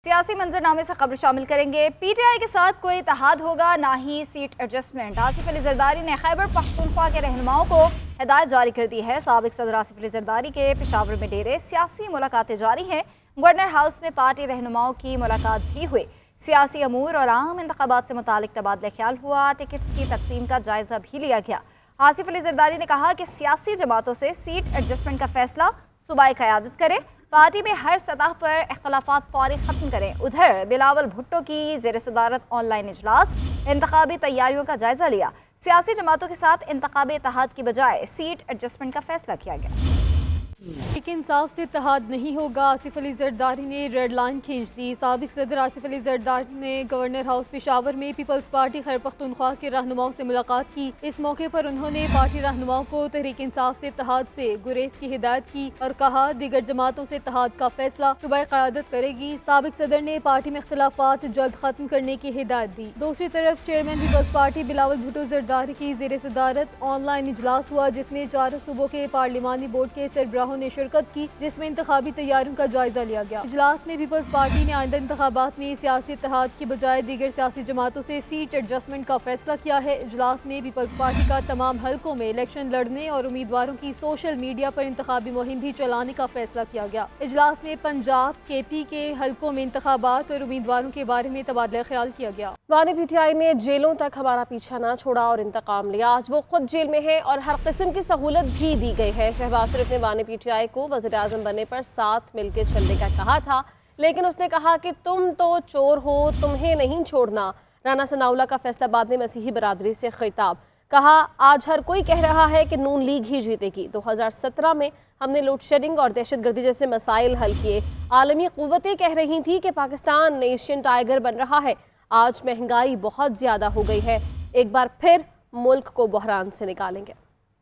सियासी मंजरनामे से खबर शामिल करेंगे। पीटीआई के साथ कोई इत्तेहाद होगा, ना ही सीट एडजस्टमेंट। आसिफ अली जरदारी ने खैबर पख्तूनख्वा के रहनुमाओं को हिदायत जारी कर दी है। साबिक सदर आसिफ अली जरदारी के पेशावर में डेरे सियासी मुलाकातें जारी हैं। गवर्नर हाउस में पार्टी रहनुमाओं की मुलाकात भी हुई। सियासी अमूर और आम इंतखाबात से मुतालिक तबादला ख्याल हुआ। टिकट्स की तकसीम का जायजा भी लिया गया। आसिफ अली जरदारी ने कहा कि सियासी जमातों से सीट एडजस्टमेंट का फैसला सूबाई क़यादत करे। पार्टी में हर सतह पर इख्तलाफात फौरी ख़त्म करें। उधर बिलावल भुट्टो की ज़ेर सदारत ऑनलाइन इजलास, इंतखाबी तैयारियों का जायजा लिया। सियासी जमातों के साथ इंतखाबी इत्तेहाद की बजाय सीट एडजस्टमेंट का फैसला किया गया। लेकिन इंसाफ से इत्तेहाद नहीं होगा, आसिफ अली जरदारी ने रेड लाइन खींच दी। साबिक सदर आसिफ अली जरदारी ने गवर्नर हाउस पेशावर में पीपल्स पार्टी खैबर पख्तूनख्वा के रहनुमाओं से मुलाकात की। इस मौके पर उन्होंने पार्टी रहनुमाओं को तहरीक इंसाफ से इत्तेहाद से गुरेज की हिदायत की और कहा दीगर जमातों से इत्तेहाद का फैसला सूबाई क़यादत करेगी। साबिक सदर ने पार्टी में इख्तलाफात जल्द खत्म करने की हिदायत दी। दूसरी तरफ चेयरमैन पीपल्स पार्टी बिलावल भुट्टो जरदारी की ज़ेर सदारत ऑनलाइन इजलास हुआ, जिसमें 4 सूबों के पार्लिमानी बोर्ड के सरबराहों ने शिरकत की, जिसमें इंतखाबी तैयारियों का जायजा लिया गया। इजलास में पीपल्स पार्टी ने आइंदा इंतखाबात में सियासी इत्तेहाद की बजाय दीगर सियासी जमातों से सीट एडजस्टमेंट का फैसला किया है। इजलास में पीपल्स पार्टी का तमाम हलकों में इलेक्शन लड़ने और उम्मीदवारों की सोशल मीडिया पर इंतखाबी मुहिम भी चलाने का फैसला किया गया। इजलास में पंजाब, केपी के हलकों में इंतखाबात और उम्मीदवारों के बारे में तबादला ख्याल किया गया। वानी पीटीआई ने जेलों तक हमारा पीछा न छोड़ा और इंतकाम लिया। आज वो खुद जेल में है और हर किस्म की सहूलत भी दी गई है। शहबाज शरीफ ने वानी पीटीआई को वज़ीर आज़म बनने पर साथ मिलकर चलने का कहा था, लेकिन उसने कहा कि तुम तो चोर हो, तुम्हें नहीं छोड़ना। राना सनाउल्लाह का फैसलाबाद में मसीही बरादरी से खिताब, कहा आज हर कोई कह रहा है कि नून लीग ही जीतेगी। 2017 में हमने लोड शेडिंग और दहशतगर्दी जैसे मसाइल हल किए। आलमी क़ुव्वतें कह रही थी कि पाकिस्तान एशियन टाइगर बन रहा है। आज महंगाई बहुत ज़्यादा हो गई है, एक बार फिर मुल्क को बहरान से निकालेंगे।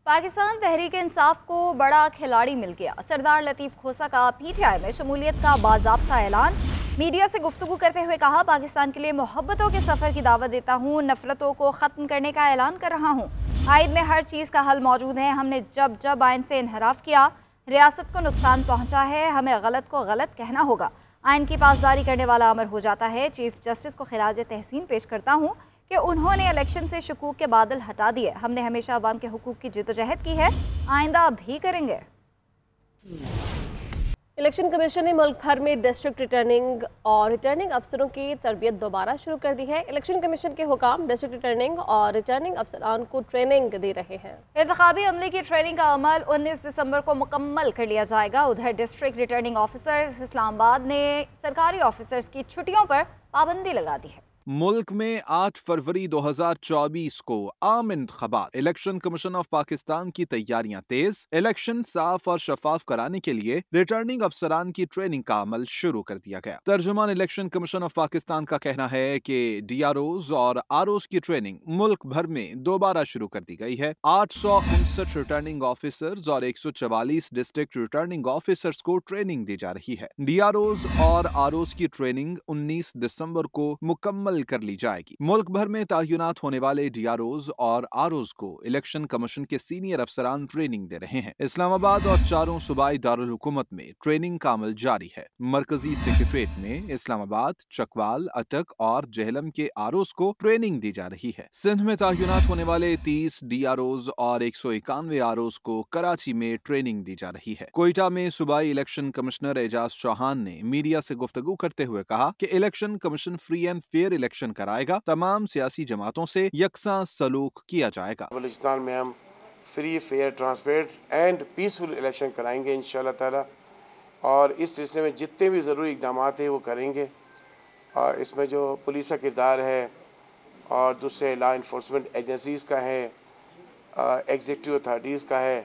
पाकिस्तान तहरीक इंसाफ को बड़ा खिलाड़ी मिल गया। सरदार लतीफ़ खोसा का पीटीआई में शमूलियत का बाज़ाब्ता ऐलान। मीडिया से गुफ्तगू करते हुए कहा पाकिस्तान के लिए मोहब्बतों के सफ़र की दावत देता हूँ, नफरतों को ख़त्म करने का ऐलान कर रहा हूँ। आइन में हर चीज़ का हल मौजूद है। हमने जब जब आइन से इनहराफ किया, रियासत को नुकसान पहुँचा है, हमें गलत को गलत कहना होगा। आइन की पासदारी करने वाला अमर हो जाता है। चीफ जस्टिस को खिराज तहसीन पेश करता हूँ कि उन्होंने इलेक्शन से शकूक के बादल हटा दिए। हमने हमेशा अवाम के हुकूक की जद्दोजहद की है, आइंदा भी करेंगे। इलेक्शन कमीशन ने मुल्क भर में डिस्ट्रिक्ट रिटर्निंग और रिटर्निंग अफसरों की तरबियत दोबारा शुरू कर दी है। इलेक्शन कमीशन के हुकाम डिस्ट्रिक्ट रिटर्निंग और रिटर्निंग अफसरान को ट्रेनिंग दे रहे हैं। इंतखाबी अमले की ट्रेनिंग का अमल 19 दिसंबर को मुकम्मल कर लिया जाएगा। उधर डिस्ट्रिक्ट रिटर्निंग ऑफिसर्स इस्लामाबाद ने सरकारी ऑफिसर्स की छुट्टियों पर पाबंदी लगा दी है। मुल्क में 8 फरवरी 2024 को आम इंतखाबात। इलेक्शन कमीशन ऑफ पाकिस्तान की तैयारियां तेज। इलेक्शन साफ और शफाफ कराने के लिए रिटर्निंग अफसरान की ट्रेनिंग का अमल शुरू कर दिया गया। तर्जुमान इलेक्शन कमीशन ऑफ पाकिस्तान का कहना है कि DROs और ROs की ट्रेनिंग मुल्क भर में दोबारा शुरू कर दी गई है। 859 रिटर्निंग ऑफिसर्स और 144 डिस्ट्रिक्ट रिटर्निंग ऑफिसर्स को ट्रेनिंग दी जा रही है। DROs और ROs की ट्रेनिंग 19 दिसंबर को मुकम्मल कर ली जाएगी। मुल्क भर में तैनात होने वाले DROs और ROs को इलेक्शन कमीशन के सीनियर अफसरान ट्रेनिंग दे रहे हैं। इस्लामाबाद और चारों सूबाई दारुल हुकूमत में ट्रेनिंग का अमल जारी है। मरकजी सेक्रेटरीट में इस्लामाबाद, चकवाल, अटक और जहलम के ROs को ट्रेनिंग दी जा रही है। सिंध में तैनात होने वाले 30 DROs और 191 ROs को कराची में ट्रेनिंग दी जा रही है। कोयटा में सूबाई इलेक्शन कमिश्नर एजाज चौहान ने मीडिया से गुफ्तगू करते हुए कहा कि election commission free and fair election कराएगा। तमाम सियासी जमातों से यकसा सलूक किया जाएगा। बलूचिस्तान में हम free, fair, transparent and peaceful election कराएंगे इंशाल्लाह ताला, और इस सिलसिले में जितने भी ज़रूरी इक़दाम हैं वो करेंगे। और इसमें जो पुलिस का किरदार है और दूसरे लॉ इन्फोर्समेंट एजेंसीज़ का है, एग्जीक्यूटिव अथॉरिटीज़ का है,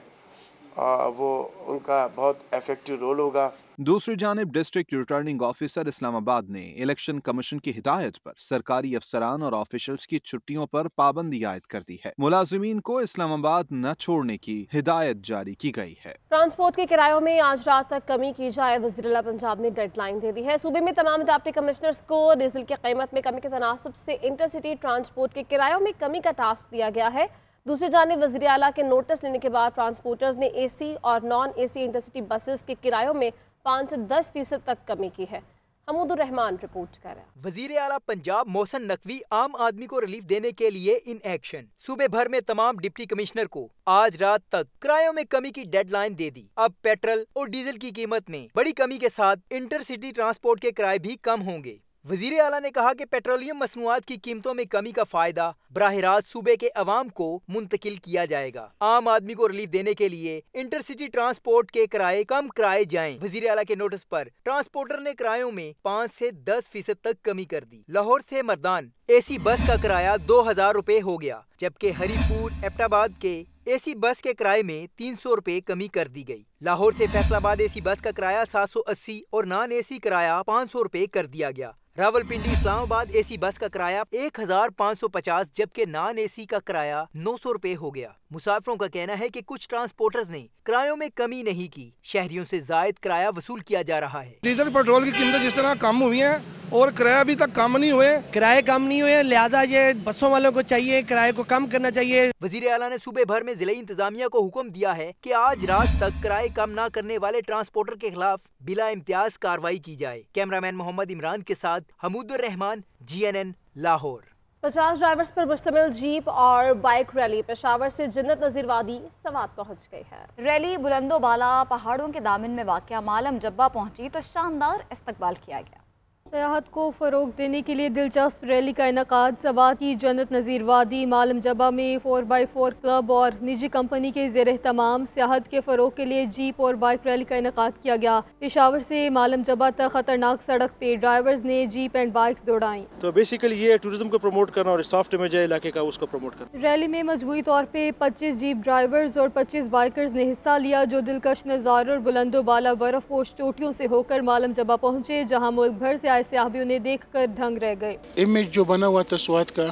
वो उनका बहुत इफेक्टिव रोल होगा। दूसरी जानिब डिस्ट्रिक्ट रिटर्निंग ऑफिसर इस्लामाबाद ने इलेक्शन कमीशन की हिदायत पर सरकारी अफसरान और ऑफिशियल्स की छुट्टियों पर पाबंदी आयद कर दी है। मुलाजिमीन को इस्लामाबाद न छोड़ने की हिदायत जारी की गई है। ट्रांसपोर्ट के किरायों में आज रात तक कमी की जाए, वज़ीर आला पंजाब ने डेडलाइन दे दी है। सूबे में तमाम डिप्टी कमिश्नर्स को डीजल की कीमत में कमी के तनासब से इंटरसिटी ट्रांसपोर्ट के किरायों में कमी का टास्क दिया गया है। दूसरी जानिब वज़ीर आला के नोटिस लेने के बाद ट्रांसपोर्टर्स ने AC और नॉन AC इंटरसिटी बसेस के किरायों में 5 से 10% तक कमी की है। हमूदुर रहमान रिपोर्ट कर रहा है। वजीर आला पंजाब मोहसिन नकवी आम आदमी को रिलीफ देने के लिए इन एक्शन। सूबे भर में तमाम डिप्टी कमिश्नर को आज रात तक किरायों में कमी की डेडलाइन दे दी। अब पेट्रोल और डीजल की कीमत में बड़ी कमी के साथ इंटरसिटी ट्रांसपोर्ट के किराए भी कम होंगे। वजीर आला ने कहा कि पेट्रोलियम मसनूआत की कीमतों में कमी का फायदा बराह रास्त सूबे के अवाम को मुंतकिल किया जाएगा। आम आदमी को रिलीफ देने के लिए इंटरसिटी ट्रांसपोर्ट के किराए कम कराए जाएं। वजीर आला के नोटिस पर ट्रांसपोर्टर ने किरायों में 5 से 10% तक कमी कर दी। लाहौर से मर्दान एसी बस का किराया 2000 रुपए हो गया, जबकि हरीपुर एबटाबाद के एसी बस के किराए में 300 रुपए कमी कर दी गई। लाहौर से फैसलाबाद एसी बस का किराया 780 और नॉन एसी किराया 500 रुपए कर दिया गया। रावलपिंडी इस्लामाबाद एसी बस का किराया 1550, जबकि नॉन एसी का किराया 900 रुपए हो गया। मुसाफिरों का कहना है कि कुछ ट्रांसपोर्टर्स ने किरायों में कमी नहीं की, शहरियों से जायद किराया वसूल किया जा रहा है। डीजल पेट्रोल की कीमतें जिस तरह कम हुई हैं और किराया अभी तक कम नहीं हुए, लिहाजा ये बसों वालों को चाहिए किराए को कम करना चाहिए। वजीर आला ने सूबे भर में जिला इंतजामिया को हुक्म दिया है कि आज रात तक किराए कम न करने वाले ट्रांसपोर्टर के खिलाफ बिला इम्तियाज कार्रवाई की जाए। कैमरामैन मोहम्मद इमरान के साथ हमूदुर रहमान, GNN लाहौर। 50 ड्राइवर्स पर मुश्तमिल जीप और बाइक रैली पेशावर से जन्नत नज़ीर वादी सवात पहुंच गई है। रैली बुलंदोबाला पहाड़ों के दामन में वाक़या मालम जब्बा पहुंची तो शानदार इस्तकबाल किया गया। सियाहत को फ़रोग देने के लिए दिलचस्प रैली का इनकाद सवात की जन्नत नज़ीर वादी मालम जब्बा में 4x4 क्लब और निजी कंपनी के ज़ेर एहतमाम सियाहत के फ़रोग के लिए जीप और बाइक रैली का इनकाद किया गया। पेशावर से मालम जब्बा तक खतरनाक सड़क पे ड्राइवर्स ने जीप एंड बाइक्स दौड़ाई। तो बेसिकली ये टूरिज्म को प्रमोट करना और सॉफ्ट इमेज है इलाके का, उसको प्रमोट करना। रैली में मजबूरी तौर पे 25 जीप ड्राइवर्स और 25 बाइकर्स ने हिस्सा लिया, जो दिलकश नज़ारों और बुलंदोबाला बर्फ पोश चोटियों से होकर मालम जब्बा पहुंचे, जहां मुल्क भर से आए सियाह भी उन्हें देखकर दंग रह गए। इमेज जो बना हुआ था स्वात का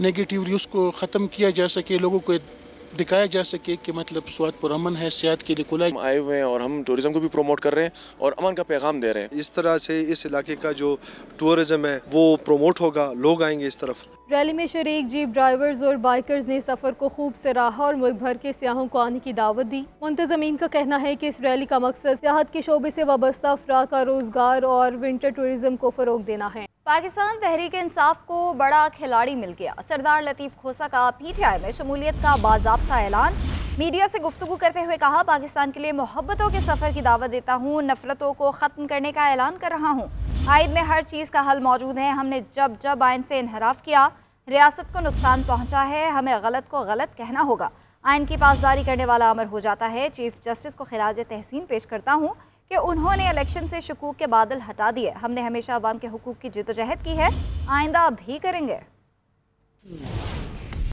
नेगेटिव, उसको ख़त्म किया जा सके, लोगों को दिखाया जा सके कि मतलब स्वात पुरअमन है, सेहत के लिए खुला आए हुए हैं और हम टूरिज्म को भी प्रमोट कर रहे हैं और अमन का पैगाम दे रहे हैं। इस तरह से इस इलाके का जो टूरिज्म है वो प्रमोट होगा, लोग आएंगे इस तरफ। रैली में शरीक जीप ड्राइवर्स और बाइकर्स ने सफर को खूब सराहा और मुल्क भर के सियाहों को आने की दावत दी। मुंतज़मीन का कहना है कि इस रैली का मकसद सियाहत के शोबे से वाबस्ता अफराद का रोजगार और विंटर टूरिज्म को फरोग देना है। पाकिस्तान तहरीक इंसाफ को बड़ा खिलाड़ी मिल गया। सरदार लतीफ खोसा का PTI में शमूलियत का बाज़ाब्ता ऐलान। मीडिया से गुफ्तगू करते हुए कहा, पाकिस्तान के लिए मोहब्बतों के सफ़र की दावत देता हूँ, नफरतों को ख़त्म करने का ऐलान कर रहा हूँ। आइन में हर चीज़ का हल मौजूद है। हमने जब जब आइन से इनहराफ किया, रियासत को नुकसान पहुँचा है। हमें गलत को गलत कहना होगा। आइन की पासदारी करने वाला अमर हो जाता है। चीफ जस्टिस को खिराज तहसीन पेश करता हूँ कि उन्होंने इलेक्शन से शकूक के बादल हटा दिए। हमने हमेशा अवाम के हुकूक की जिद्दोजहद की है, आइंदा भी करेंगे।